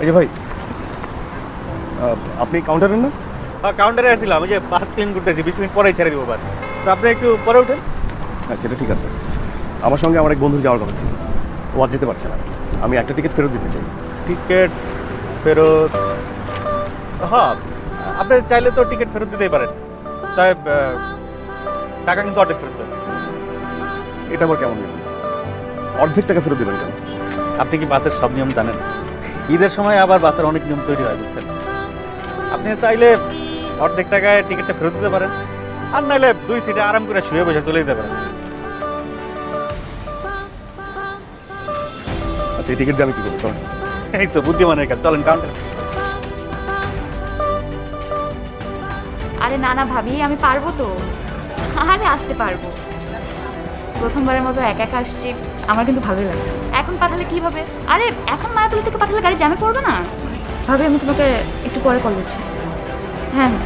এই যে ভাই, আপনি কাউন্টারের না? হ্যাঁ কাউন্টারে আসছিলাম, ওই যে বাস ক্লিন করতেছি, 20 মিনিট পরেই ছেড়ে দিব বাস। তো আপনি একটু পরে উঠেন। হ্যাঁ সেটা ঠিক আছে। আমার সঙ্গে আমার এক বন্ধুর যাওয়ার কথা ছিল, ও আজ যেতে পারছে না। আমি একটা টিকিট ফেরত দিতে চাই। টিকিট ফেরত? হ্যাঁ আপনি চাইলে তো টিকিট ফেরত দিতেই পারেন, তাই টাকা কিন্তু অর্ধেক ফেরত দেবেন। এটা আবার কেমন নিয়ম? অর্ধেক টাকা ফেরত দেবেন কেন? আপনি কি বাসের সব নিয়ম জানেন? ঈদের সময় আবার বাসের অনেক নিয়ম তৈরি হয় বুঝছেন। আপনি চাইলে অর্ধেক টাকায় টিকিটটা ফেরত দিতে পারেন, আর নাইলে 2 সিটে আরাম করে শুয়ে বসে চলে যেতে পারেন। আচ্ছা এই টিকিট দিয়ে আমি কি করবো? চল। এই তো বুদ্ধিমানের কাজ, চলেন কাউন্টারে। আরে না না ভাবি, আমি পারবো তো। আরে আসতে পারবো। প্রথমবারের মতো একা একা আসছি, আমার কিন্তু ভালোই লাগছে। এখন পাঠালে কি হবে? আরে এখন মায়াতলি থেকে পাঠালে গাড়ি জ্যামে পড়বে না। ভাবি আমি তোমাকে একটু পরে কল করছি। হ্যাঁ হ্যাঁ।